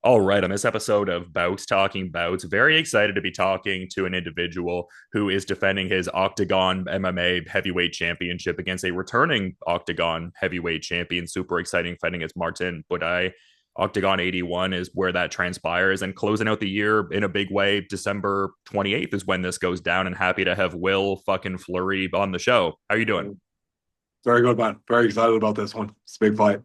All right, on this episode of Bowks Talking Bouts, very excited to be talking to an individual who is defending his Oktagon MMA heavyweight championship against a returning Oktagon heavyweight champion. Super exciting fighting against Martin Buday. Octagon 81 is where that transpires, and closing out the year in a big way. December 28th is when this goes down, and happy to have Will fucking Fleury on the show. How are you doing? Very good, man. Very excited about this one. It's a big fight.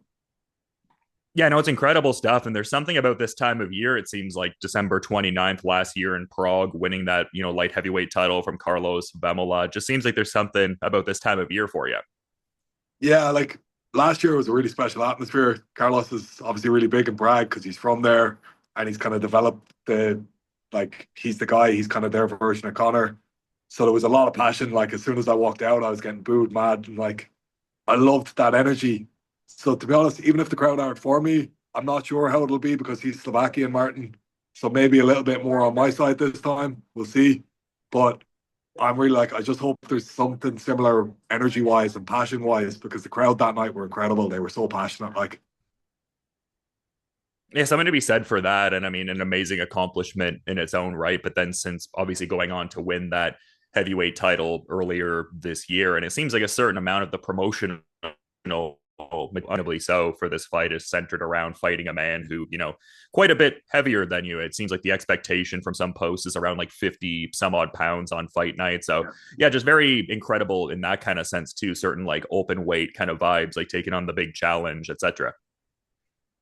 Yeah, no, it's incredible stuff. And there's something about this time of year. It seems like December 29th last year in Prague, winning that, light heavyweight title from Carlos Vemola. Just seems like there's something about this time of year for you. Yeah, like last year was a really special atmosphere. Carlos is obviously really big in Prague because he's from there and he's kind of developed he's the guy, he's kind of their version of Connor. So there was a lot of passion. Like as soon as I walked out, I was getting booed, mad, and I loved that energy. So to be honest, even if the crowd aren't for me, I'm not sure how it'll be because he's Slovakian, Martin. So maybe a little bit more on my side this time. We'll see. But I'm really I just hope there's something similar energy wise and passion wise because the crowd that night were incredible. They were so passionate. Yeah, something to be said for that. And I mean, an amazing accomplishment in its own right. But then since obviously going on to win that heavyweight title earlier this year, and it seems like a certain amount of the promotional understandably so for this fight is centered around fighting a man who, quite a bit heavier than you. It seems like the expectation from some posts is around like 50 some odd pounds on fight night. So yeah, just very incredible in that kind of sense too. Certain like open weight kind of vibes, like taking on the big challenge, etc.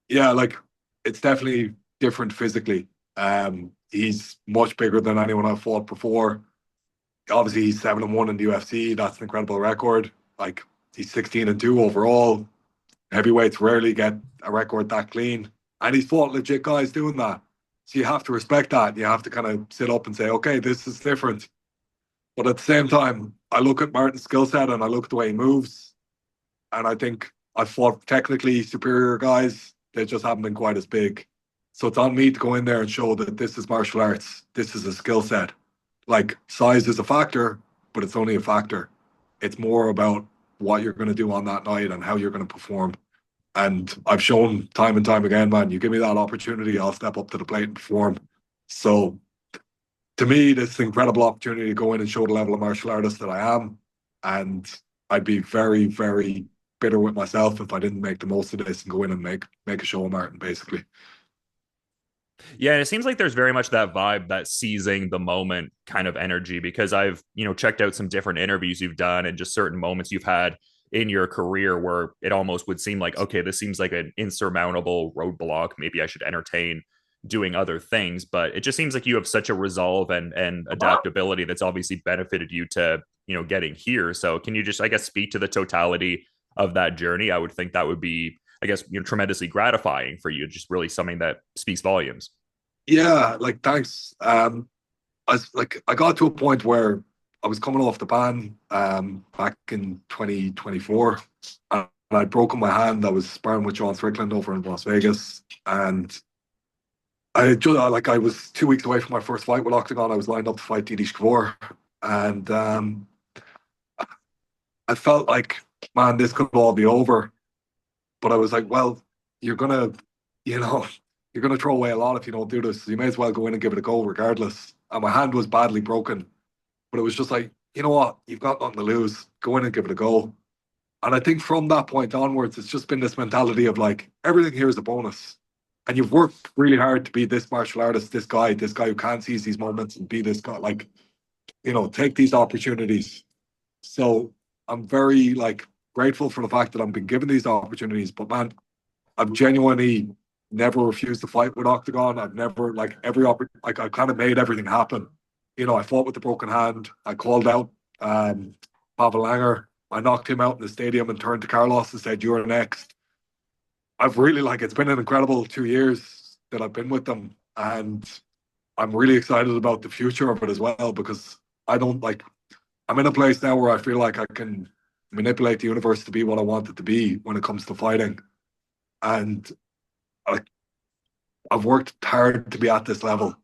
Yeah, it's definitely different physically. He's much bigger than anyone I've fought before. Obviously, he's 7-1 in the UFC. That's an incredible record. He's 16-2 overall. Heavyweights rarely get a record that clean. And he's fought legit guys doing that. So you have to respect that. You have to kind of sit up and say, okay, this is different. But at the same time, I look at Martin's skill set and I look at the way he moves. And I think I've fought technically superior guys. They just haven't been quite as big. So it's on me to go in there and show that this is martial arts. This is a skill set. Size is a factor, but it's only a factor. It's more about what you're going to do on that night and how you're going to perform. And I've shown time and time again, man, you give me that opportunity, I'll step up to the plate and perform. So to me, this is an incredible opportunity to go in and show the level of martial artist that I am. And I'd be very, very bitter with myself if I didn't make the most of this and go in and make a show of Martin, basically. Yeah, and it seems like there's very much that vibe, that seizing the moment kind of energy, because I've, checked out some different interviews you've done and just certain moments you've had in your career where it almost would seem like, okay, this seems like an insurmountable roadblock. Maybe I should entertain doing other things. But it just seems like you have such a resolve and adaptability that's obviously benefited you to, getting here. So can you just, I guess, speak to the totality of that journey? I would think that would be, I guess, tremendously gratifying for you. Just really something that speaks volumes. Yeah, thanks. I got to a point where I was coming off the ban back in 2024, and I'd broken my hand. I was sparring with John Strickland over in Las Vegas, and I was 2 weeks away from my first fight with Octagon. I was lined up to fight Didi Shkvor, and I felt like, man, this could all be over. But I was like, well, you're gonna, you know, you're gonna throw away a lot if you don't do this. So you may as well go in and give it a go, regardless. And my hand was badly broken, but it was just like, you know what, you've got nothing to lose. Go in and give it a go. And I think from that point onwards, it's just been this mentality of everything here is a bonus. And you've worked really hard to be this martial artist, this guy who can seize these moments and be this guy, take these opportunities. So I'm very grateful for the fact that I've been given these opportunities. But man, I've genuinely never refused to fight with Octagon. I've never I kind of made everything happen. I fought with the broken hand. I called out Pavel Langer. I knocked him out in the stadium and turned to Carlos and said, "You're next." I've really it's been an incredible 2 years that I've been with them, and I'm really excited about the future of it as well because I don't I'm in a place now where I feel like I can manipulate the universe to be what I want it to be when it comes to fighting. And I've worked hard to be at this level.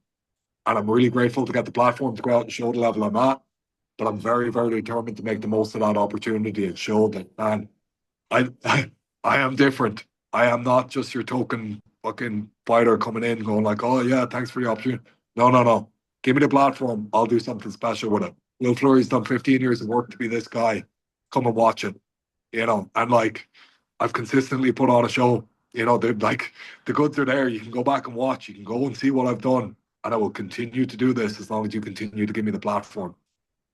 And I'm really grateful to get the platform to go out and show the level I'm at. But I'm very, very determined to make the most of that opportunity and show that, man, I, I am different. I am not just your token fucking fighter coming in going like, oh yeah, thanks for the opportunity. No, no, no. Give me the platform. I'll do something special with it. Will Fleury's done 15 years of work to be this guy. Come and watch it. And like I've consistently put on a show. Like the goods are there. You can go back and watch. You can go and see what I've done. And I will continue to do this as long as you continue to give me the platform.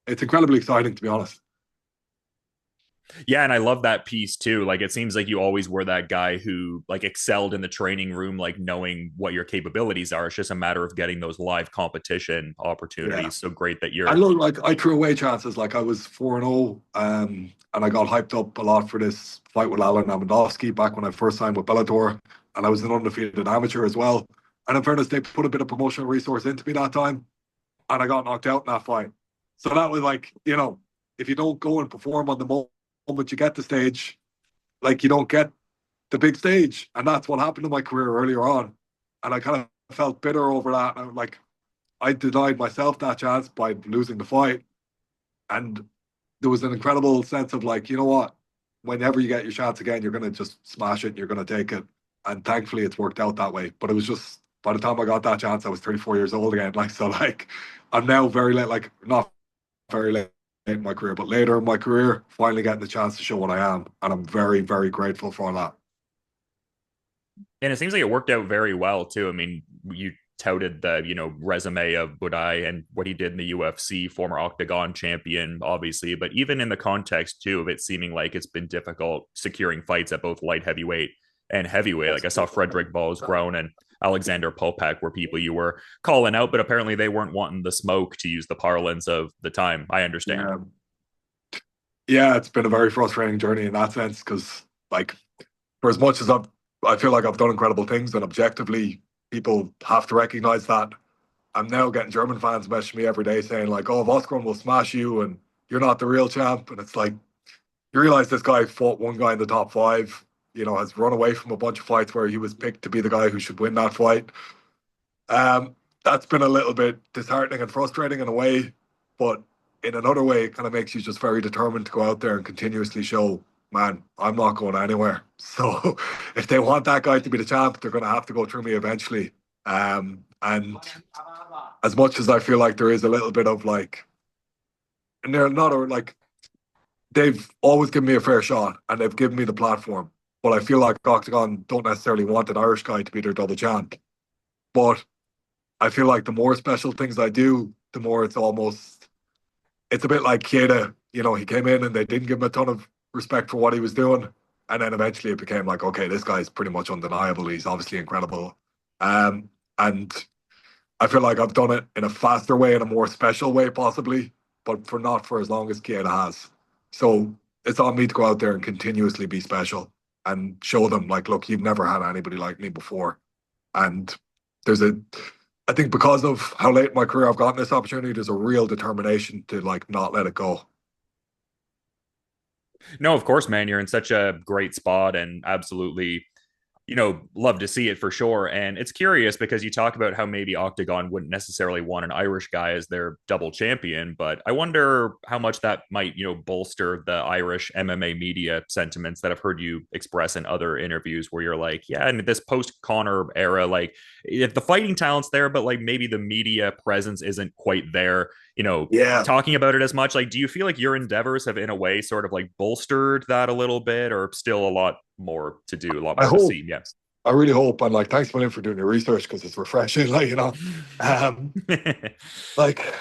It's incredibly exciting, to be honest. Yeah, and I love that piece too. Like it seems like you always were that guy who like excelled in the training room, like knowing what your capabilities are. It's just a matter of getting those live competition Yeah. opportunities. So great that I you're look like I threw away chances. Like I was 4-0, and I got hyped up a lot for this fight with Alan Amandowski back when I first signed with Bellator, and I was an undefeated amateur as well. And in fairness, they put a bit of promotional resource into me that time, and I got knocked out in that fight. So that was like, if you don't go and perform on the moment you get the stage, like you don't get the big stage, and that's what happened in my career earlier on. And I kind of felt bitter over that. And I denied myself that chance by losing the fight. And there was an incredible sense of like, you know what? Whenever you get your chance again, you're going to just smash it and you're going to take it. And thankfully, it's worked out that way. But it was just by the time I got that chance, I was 34 years old again. Like, so, like, I'm now very late, like, not very late in my career, but later in my career, finally getting the chance to show what I am. And I'm very, very grateful for that. and it seems like it worked out very well too. I mean, you touted the resume of Buday and what he did in the UFC, former Octagon champion, obviously, but even in the context too of it seeming like it's been difficult securing fights at both light heavyweight and heavyweight. Like I saw Frederick Ballsgrown and Alexander Popek were people you were calling out, but apparently they weren't wanting the smoke, to use the parlance of the time. I understand. Yeah. Yeah, it's been a very frustrating journey in that sense because, like, for as much as I feel like I've done incredible things, and objectively, people have to recognize that. I'm now getting German fans messaging me every day saying like, "Oh, Vosgron will smash you, and you're not the real champ." And it's like you realize this guy fought one guy in the top five. Has run away from a bunch of fights where he was picked to be the guy who should win that fight. That's been a little bit disheartening and frustrating in a way, but in another way, it kind of makes you just very determined to go out there and continuously show, man, I'm not going anywhere. So if they want that guy to be the champ, they're going to have to go through me eventually. And as much as I feel like there is a little bit of like, and they're not like, they've always given me a fair shot and they've given me the platform. But I feel like Octagon don't necessarily want an Irish guy to be their double champ. But I feel like the more special things I do, the more it's a bit like Kieda. He came in and they didn't give him a ton of respect for what he was doing. And then eventually it became like, okay, this guy's pretty much undeniable. He's obviously incredible. And I feel like I've done it in a faster way, in a more special way, possibly, but not for as long as Kieda has. So it's on me to go out there and continuously be special and show them, like, look, you've never had anybody like me before. And there's I think because of how late in my career I've gotten this opportunity, there's a real determination to like not let it go. No, of course, man, you're in such a great spot and absolutely love to see it for sure. And it's curious because you talk about how maybe Octagon wouldn't necessarily want an Irish guy as their double champion, but I wonder how much that might, bolster the Irish MMA media sentiments that I've heard you express in other interviews where you're like, yeah, in this post Connor era, like if the fighting talent's there, but like maybe the media presence isn't quite there, Yeah, talking about it as much. Like, do you feel like your endeavors have in a way sort of like bolstered that a little bit, or still a lot more to do, a lot I more to hope. see? Yes. I really hope. And like, thanks a million for doing your research because it's refreshing. Um, like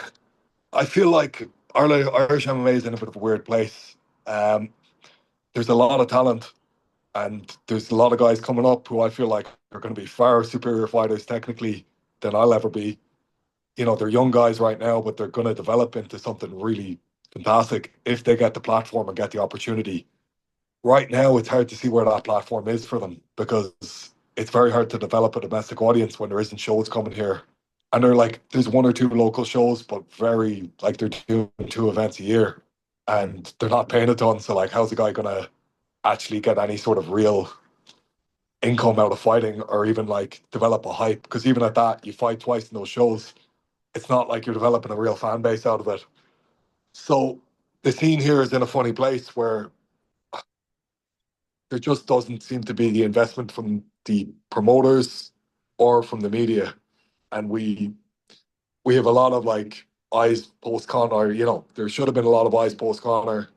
I feel like Irish MMA is in a bit of a weird place. Um, there's a lot of talent, and there's a lot of guys coming up who I feel like are going to be far superior fighters technically than I'll ever be. They're young guys right now, but they're going to develop into something really fantastic if they get the platform and get the opportunity. Right now, it's hard to see where that platform is for them because it's very hard to develop a domestic audience when there isn't shows coming here. And they're like, there's one or two local shows, but very like they're doing two events a year and they're not paying a ton. So, like, how's a guy going to actually get any sort of real income out of fighting or even like develop a hype? Because even at that, you fight twice in those shows. It's not like you're developing a real fan base out of it. So, the scene here is in a funny place where there just doesn't seem to be the investment from the promoters or from the media. And we have a lot of like eyes post Conor. There should have been a lot of eyes post Conor,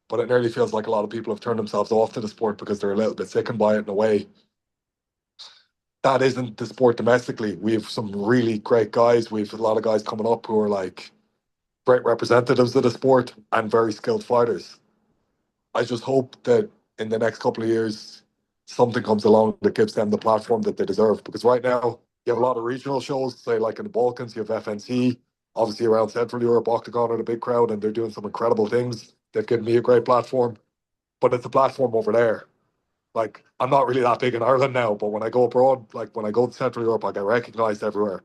but it nearly feels like a lot of people have turned themselves off to the sport because they're a little bit sickened by it in a way. That isn't the sport domestically. We have some really great guys. We have a lot of guys coming up who are like great representatives of the sport and very skilled fighters. I just hope that in the next couple of years, something comes along that gives them the platform that they deserve. Because right now, you have a lot of regional shows, say like in the Balkans, you have FNC, obviously around Central Europe, Oktagon are the big crowd, and they're doing some incredible things. They've given me a great platform, but it's a platform over there. Like, I'm not really that big in Ireland now, but when I go abroad, like when I go to Central Europe, I get recognized everywhere.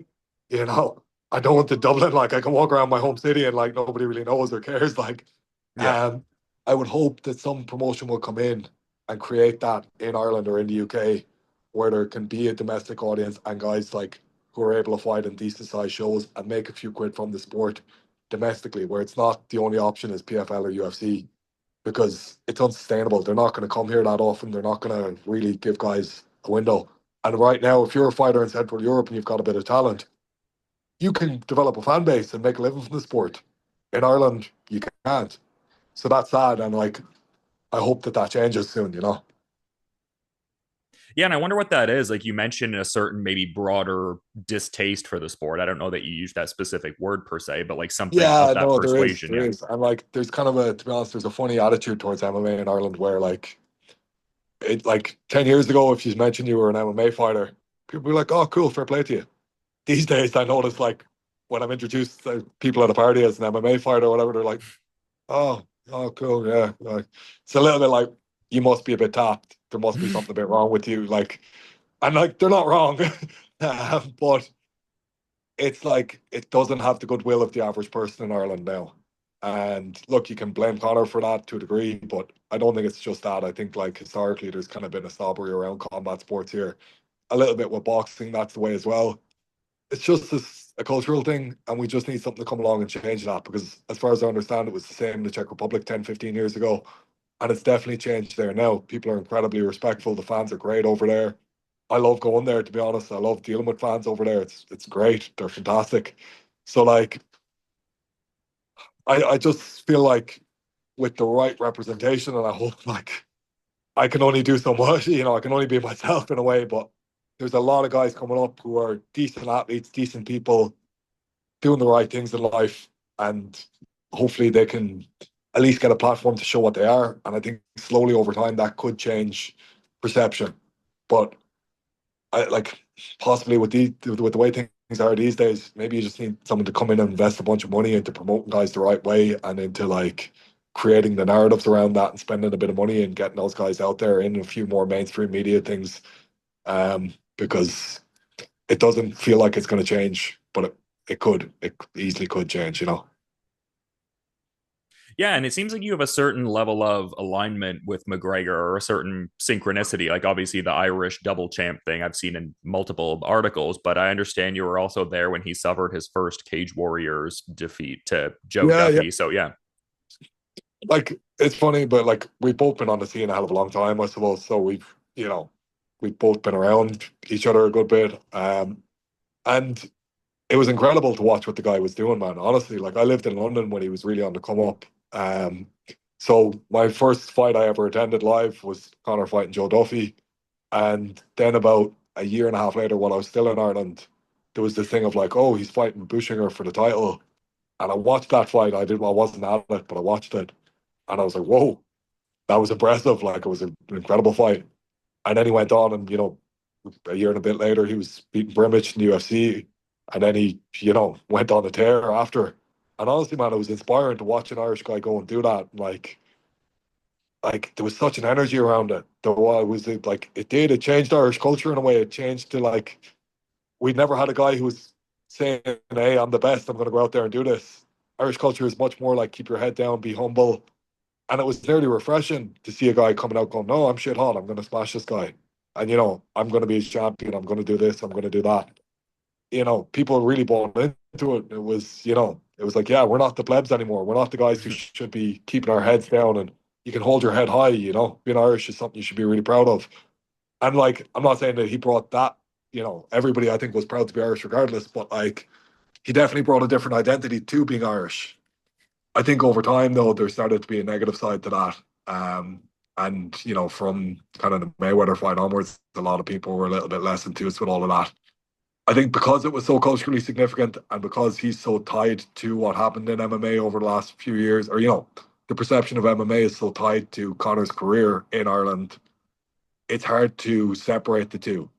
You know, I don't want to Dublin, like I can walk around my home city and like nobody really knows or cares. Like, Yeah. um, I would hope that some promotion will come in and create that in Ireland or in the UK where there can be a domestic audience and guys like who are able to fight in decent sized shows and make a few quid from the sport domestically, where it's not the only option is PFL or UFC because it's unsustainable. They're not going to come here that often. They're not going to really give guys a window. And right now, if you're a fighter in Central Europe and you've got a bit of talent, you can develop a fan base and make a living from the sport. In Ireland, you can't. So that's sad. And like, I hope that that changes soon. Yeah, and I wonder what that is. Like you mentioned a certain maybe broader distaste for the sport. I don't know that you use that specific word per se, but like something of Yeah, that no, there is. persuasion. There Yeah. is. And like, there's kind of to be honest, there's a funny attitude towards MMA in Ireland where like 10 years ago, if you mentioned you were an MMA fighter, people be like, oh, cool, fair play to you. These days, I notice like when I'm introduced to people at a party as an MMA fighter or whatever, they're like, oh, oh, cool, yeah. Like, it's a little bit like you must be a bit tapped. There must be something a bit wrong with you. Like, and like they're not wrong, but it's like it doesn't have the goodwill of the average person in Ireland now. And look, you can blame Conor for that to a degree, but I don't think it's just that. I think like historically, there's kind of been a snobbery around combat sports here. A little bit with boxing, that's the way as well. It's just a cultural thing, and we just need something to come along and change that because, as far as I understand, it was the same in the Czech Republic 10, 15 years ago, and it's definitely changed there now. People are incredibly respectful. The fans are great over there. I love going there, to be honest. I love dealing with fans over there. It's great. They're fantastic. So, like, I just feel like with the right representation, and I hope, like, I can only do so much, I can only be myself in a way, but there's a lot of guys coming up who are decent athletes, decent people, doing the right things in life, and hopefully they can at least get a platform to show what they are. And I think slowly over time that could change perception. But I like possibly with the way things are these days, maybe you just need someone to come in and invest a bunch of money into promoting guys the right way and into like creating the narratives around that and spending a bit of money and getting those guys out there in a few more mainstream media things. Because it doesn't feel like it's going to change, but it could. It easily could change. Yeah, and it seems like you have a certain level of alignment with McGregor or a certain synchronicity. Like obviously the Irish double champ thing I've seen in multiple articles, but I understand you were also there when he suffered his first Cage Warriors defeat to Joe Yeah, yeah. Duffy. So yeah. Like it's funny, but like we've both been on the scene a hell of a long time, I suppose. So we've both been around each other a good bit. And it was incredible to watch what the guy was doing, man. Honestly, like I lived in London when he was really on the come up. Um, so my first fight I ever attended live was Conor fighting Joe Duffy. And then about a year and a half later, while I was still in Ireland, there was this thing of like, oh, he's fighting Bushinger for the title. And I watched that fight. I wasn't at it, but I watched it. And I was like, whoa, that was impressive. Like it was an incredible fight. And then he went on and, a year and a bit later, he was beating Brimage in the UFC. And then he, went on a tear after. And honestly, man, it was inspiring to watch an Irish guy go and do that. Like there was such an energy around it. There was like it changed Irish culture in a way. It changed to like we'd never had a guy who was saying, "Hey, I'm the best. I'm going to go out there and do this." Irish culture is much more like keep your head down, be humble, and it was nearly refreshing to see a guy coming out going, "No, I'm shit hot. I'm going to smash this guy, and I'm going to be his champion. I'm going to do this. I'm going to do that." People really bought into it. It was like, yeah, we're not the plebs anymore. We're not the guys who should be keeping our heads down and you can hold your head high. Being Irish is something you should be really proud of. And like, I'm not saying that he brought that, you know, everybody I think was proud to be Irish regardless, but like, he definitely brought a different identity to being Irish. I think over time, though, there started to be a negative side to that. Um, and, you know, from kind of the Mayweather fight onwards, a lot of people were a little bit less enthused with all of that. I think because it was so culturally significant and because he's so tied to what happened in MMA over the last few years, or, you know, the perception of MMA is so tied to Conor's career in Ireland, it's hard to separate the two.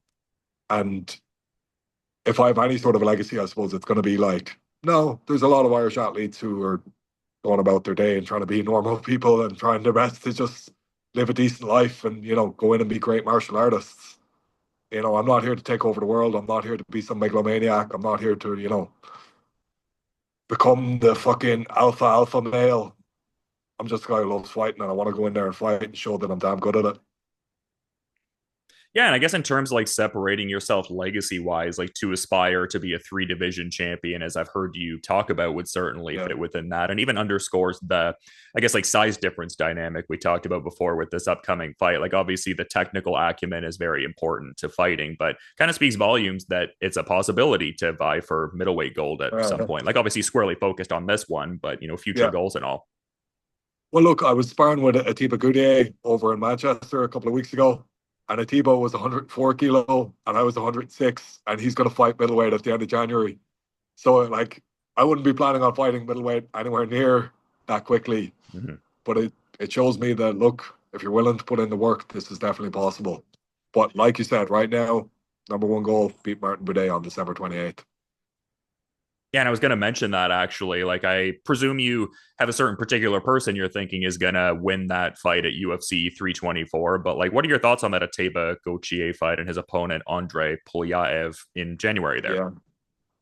And if I have any sort of a legacy, I suppose it's going to be like, no, there's a lot of Irish athletes who are going about their day and trying to be normal people and trying their best to just live a decent life and, you know, go in and be great martial artists. You know, I'm not here to take over the world. I'm not here to be some megalomaniac. I'm not here to, you know, become the fucking alpha male. I'm just a guy who loves fighting and I want to go in there and fight and show that I'm damn good at it. Yeah, and I guess in terms of like separating yourself legacy wise, like to aspire to be a three division champion, as I've heard you talk about, would certainly Yeah. fit within that, and even underscores the, I guess, like size difference dynamic we talked about before with this upcoming fight. Like obviously the technical acumen is very important to fighting, but kind of speaks volumes that it's a possibility to vie for middleweight gold at some Uh, point. Like obviously squarely focused on this one, but you know, future yeah. goals and all. Well, look, I was sparring with Atiba Goudier over in Manchester a couple of weeks ago, and Atiba was 104 kilo, and I was 106, and he's going to fight middleweight at the end of January. So, like, I wouldn't be planning on fighting middleweight anywhere near that quickly. Mm-hmm. But it shows me that, look, if you're willing to put in the work, this is definitely possible. But like you said, right now, number one goal, beat Martin Buday on December 28th. Yeah, and I was going to mention that actually. Like, I presume you have a certain particular person you're thinking is going to win that fight at UFC 324. But, like, what are your thoughts on that Ateba Gauthier fight and his opponent, Andre Polyaev, in January there? Yeah.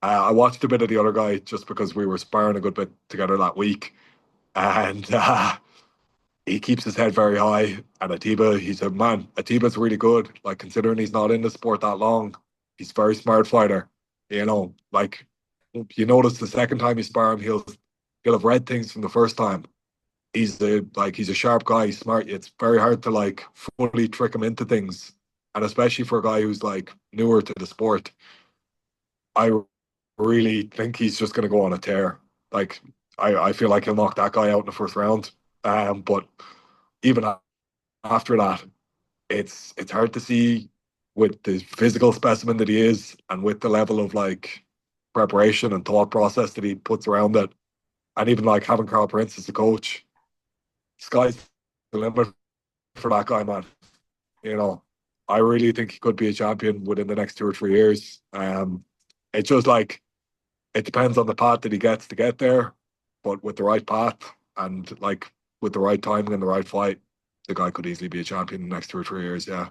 I watched a bit of the other guy just because we were sparring a good bit together that week. And he keeps his head very high. And Atiba, he's a man. Atiba's really good. Like, considering he's not in the sport that long, he's a very smart fighter. You know, like, you notice the second time you spar him, he'll have read things from the first time. He's a sharp guy, he's smart. It's very hard to like fully trick him into things. And especially for a guy who's like newer to the sport, I really think he's just gonna go on a tear. Like I feel like he'll knock that guy out in the first round. But even after that, it's hard to see with the physical specimen that he is and with the level of like preparation and thought process that he puts around it. And even like having Carl Prince as a coach, sky's the limit for that guy, man. You know, I really think he could be a champion within the next 2 or 3 years. It's just like it depends on the path that he gets to get there, but with the right path and like with the right timing and the right fight, the guy could easily be a champion in the next 2 or 3 years. Yeah,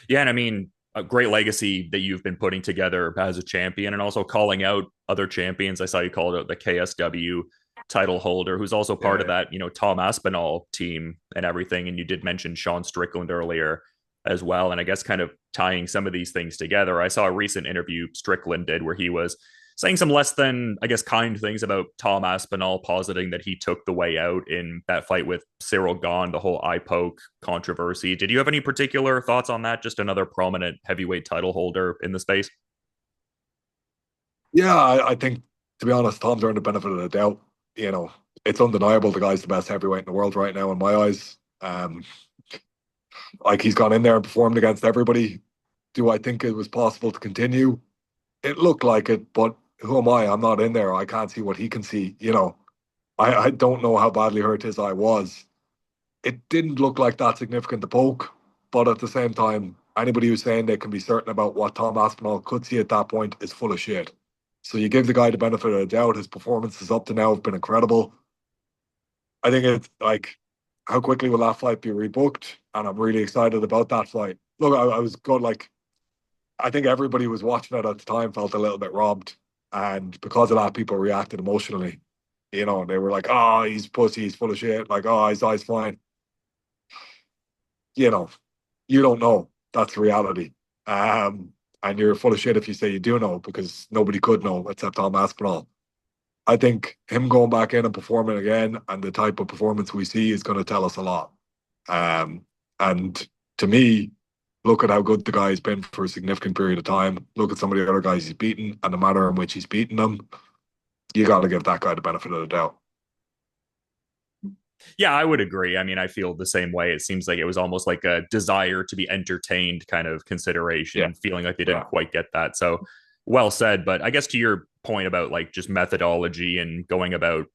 Yeah, and I mean, a great legacy that you've been putting together as a champion and also calling out other champions. I saw you called out the KSW title holder, who's also part of yeah, that, you know, Tom Aspinall team and everything. And you did mention Sean Strickland earlier as well. And I guess kind of tying some of these things together, I saw a recent interview Strickland did where he was saying some less than, I guess, kind things about Tom Aspinall, positing that he took the way out in that fight with Cyril Gahn, the whole eye poke controversy. Did you have any particular thoughts on that? Just another prominent heavyweight title holder in the space? yeah. I think to be honest, Tom's earned the benefit of the doubt. You know, it's undeniable the guy's the best heavyweight in the world right now in my eyes. Like he's gone in there and performed against everybody. Do I think it was possible to continue? It looked like it, but who am I? I'm not in there. I can't see what he can see. You know, I don't know how badly hurt his eye was. It didn't look like that significant to poke, but at the same time, anybody who's saying they can be certain about what Tom Aspinall could see at that point is full of shit. So you give the guy the benefit of the doubt. His performances up to now have been incredible. I think it's like, how quickly will that fight be rebooked? And I'm really excited about that fight. Look, I was good. Like, I think everybody who was watching it at the time felt a little bit robbed. And because of that, people reacted emotionally. You know, they were like, oh, he's pussy, he's full of shit. Like, oh, his eye's fine. You know, you don't know. That's reality. And you're full of shit if you say you do know, because nobody could know except Tom Aspinall. I think him going back in and performing again and the type of performance we see is going to tell us a lot. And to me, look at how good the guy's been for a significant period of time. Look at some of the other guys he's beaten and the manner in which he's beaten them. You got to give that guy the benefit of the doubt. Yeah, I would agree. I mean, I feel the same way. It seems like it was almost like a desire to be entertained kind of Yeah, consideration, feeling like they didn't yeah, quite get that. So well said. But I guess to your point about like just methodology and going about,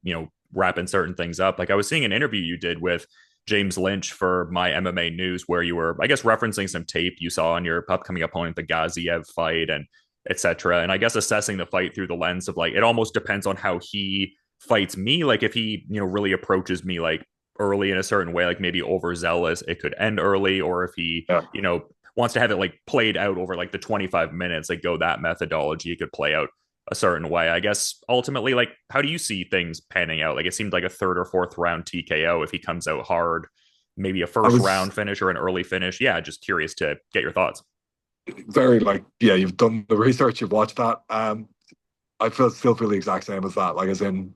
wrapping certain things up, like I was seeing an interview you did with James Lynch for my MMA news where you were, I guess, referencing some tape you saw on your upcoming opponent, the Gaziev fight and etc. And I guess assessing the fight through the lens of like, it almost depends on how he fights me. Like if he, really approaches me like early in a certain way, like maybe overzealous, it could end early. Or if he, yeah. wants to have it like played out over like the 25 minutes, like go that methodology, it could play out a certain way. I guess ultimately, like, how do you see things panning out? Like it seemed like a third or fourth round TKO if he comes out hard, maybe a I first was round finish or an early finish. Yeah, just curious to get your thoughts. very like, yeah, you've done the research, you've watched that. I still feel the exact same as that. Like, as in,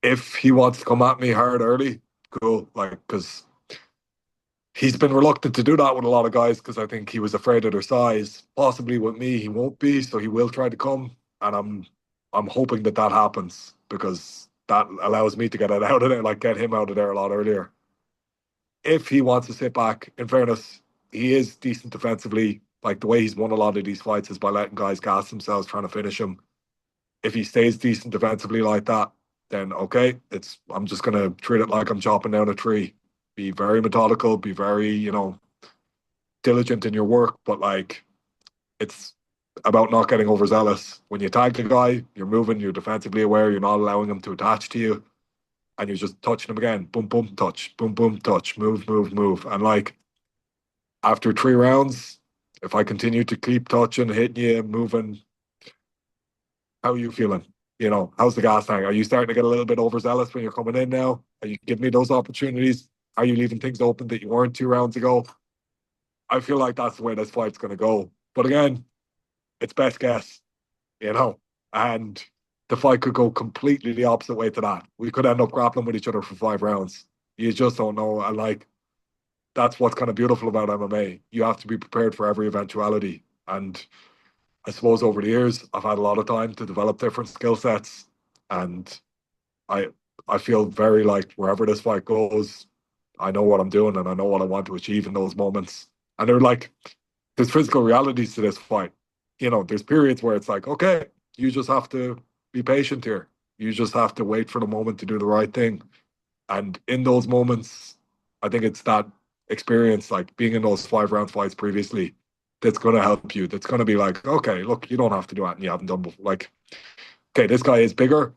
if he wants to come at me hard early, cool. Like, because he's been reluctant to do that with a lot of guys because I think he was afraid of their size. Possibly with me, he won't be, so he will try to come, and I'm hoping that that happens because that allows me to get it out of there, like get him out of there a lot earlier. If he wants to sit back, in fairness, he is decent defensively. Like the way he's won a lot of these fights is by letting guys gas themselves trying to finish him. If he stays decent defensively like that, then okay, it's I'm just gonna treat it like I'm chopping down a tree. Be very methodical, be very, diligent in your work, but like it's about not getting overzealous. When you tag the guy, you're moving, you're defensively aware, you're not allowing him to attach to you, and you're just touching him again. Boom, boom, touch, boom, boom, touch, move, move, move. And like after 3 rounds, if I continue to keep touching, hitting you, moving, how are you feeling? How's the gas tank? Are you starting to get a little bit overzealous when you're coming in now? Are you giving me those opportunities? Are you leaving things open that you weren't 2 rounds ago? I feel like that's the way this fight's going to go. But again, it's best guess, you know, and the fight could go completely the opposite way to that. We could end up grappling with each other for 5 rounds. You just don't know. And like, that's what's kind of beautiful about MMA. You have to be prepared for every eventuality. And I suppose over the years, I've had a lot of time to develop different skill sets. And I I feel very like wherever this fight goes, I know what I'm doing and I know what I want to achieve in those moments. And they're like, there's physical realities to this fight. There's periods where it's like, okay, you just have to be patient here. You just have to wait for the moment to do the right thing. And in those moments, I think it's that experience, like being in those 5 round fights previously, that's going to help you. That's going to be like, okay, look, you don't have to do that and you haven't done before. Like, okay, this guy is bigger,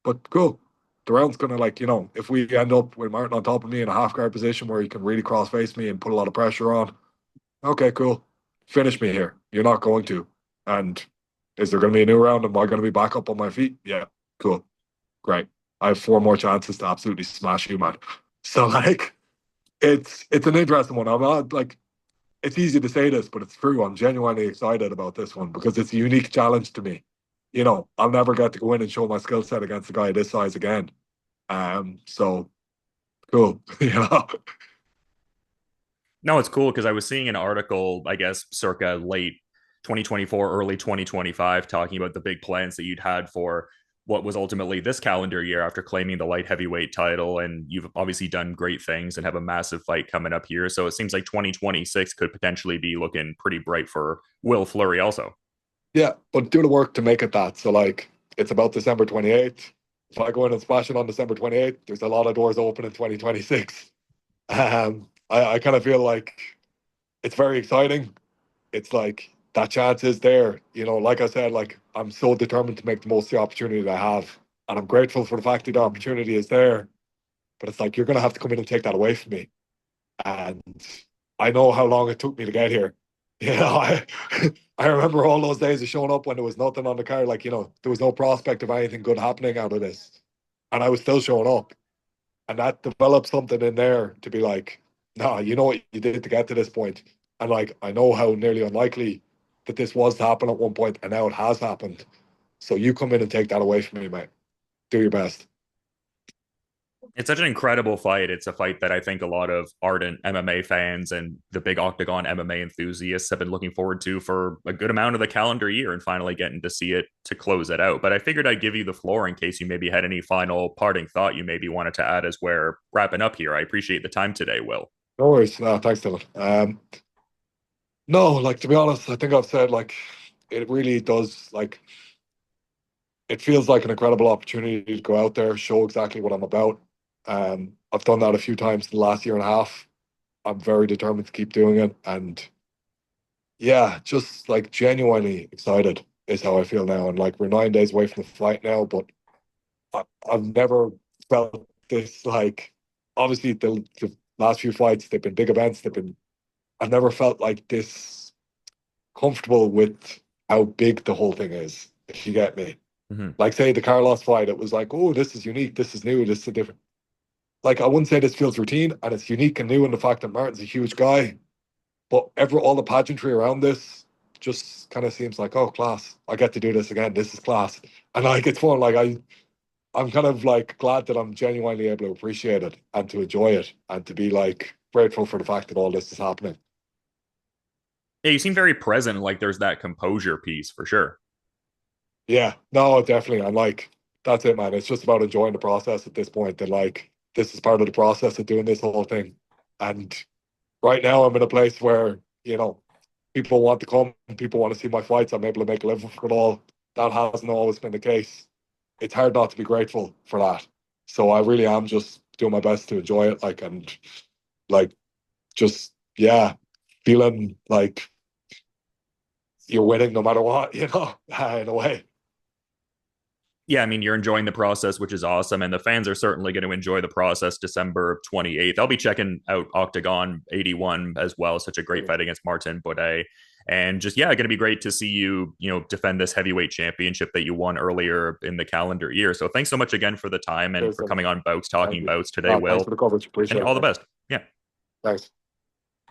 but cool. The round's gonna like, if we end up with Martin on top of me in a half guard position where he can really cross face me and put a lot of pressure on, okay, cool. Finish me here. You're not going to. And is there gonna be a new round? Am I gonna be back up on my feet? Yeah, cool. Great. I have 4 more chances to absolutely smash you, man. So like it's an interesting one. I'm not like it's easy to say this, but it's true. I'm genuinely excited about this one because it's a unique challenge to me. I'll never get to go in and show my skill set against a guy this size again. So cool. No, it's cool because I was seeing an article, I guess, circa late 2024, early 2025, talking about the big plans that you'd had for what was ultimately this calendar year after claiming the light heavyweight title. And you've obviously done great things and have a massive fight coming up here. So it seems like 2026 could potentially be looking pretty bright for Will Fleury also. Yeah, but do the work to make it that. So like it's about December 28th. If I go in and smash it on December 28th, there's a lot of doors open in 2026. I kind of feel like it's very exciting. It's like that chance is there. Like I said, like I'm so determined to make the most of the opportunity that I have. And I'm grateful for the fact that the opportunity is there. But it's like you're gonna have to come in and take that away from me. And I know how long it took me to get here. I I remember all those days of showing up when there was nothing on the card, like, there was no prospect of anything good happening out of this. And I was still showing up. And that developed something in there to be like, nah, you know what you did to get to this point. And like I know how nearly unlikely that this was to happen at one point, and now it has happened. So you come in and take that away from me, mate. Do your best. It's such an incredible fight. It's a fight that I think a lot of ardent MMA fans and the big Oktagon MMA enthusiasts have been looking forward to for a good amount of the calendar year and finally getting to see it to close it out. But I figured I'd give you the floor in case you maybe had any final parting thought you maybe wanted to add as we're wrapping up here. I appreciate the time today, Will. No worries. No, thanks, Dylan. No, like to be honest, I think I've said like it really does like it feels like an incredible opportunity to go out there, show exactly what I'm about. I've done that a few times in the last year and a half. I'm very determined to keep doing it, and yeah, just like genuinely excited is how I feel now. And like we're 9 days away from the fight now, but I've never felt this like. Obviously, the last few fights they've been big events. They've been. I've never felt like this comfortable with how big the whole thing is. If you get me, Mm-hmm. like say the Carlos fight, it was like, oh, this is unique, this is new, this is different. Like I wouldn't say this feels routine, and it's unique and new in the fact that Martin's a huge guy, but ever all the pageantry around this just kind of seems like, oh, class. I get to do this again. This is class, and like it's fun. Like I'm kind of like glad that I'm genuinely able to appreciate it and to enjoy it and to be like grateful for the fact that all this is happening. Yeah, you seem very present. Like there's that composure piece for sure. Yeah, no, definitely. And like, that's it, man. It's just about enjoying the process at this point. And like, this is part of the process of doing this whole thing. And right now, I'm in a place where, people want to come, people want to see my fights. I'm able to make a living for it all. That hasn't always been the case. It's hard not to be grateful for that. So I really am just doing my best to enjoy it. Like, and like, just, yeah, feeling like you're winning no matter what, in a way. Yeah, I mean, you're enjoying the process, which is awesome. And the fans are certainly going to enjoy the process December 28th. I'll be checking out Octagon 81 as well. Such a great fight against Martin Buday. And just, yeah, going to be great to see you, defend this heavyweight championship that you won earlier in the calendar year. So thanks so much again for the time and Cheers, for Dylan. coming on Bowks Thank Talking you. Bouts today, Thanks Will. for the coverage. And Appreciate it, all the mate. best. Yeah. Thanks.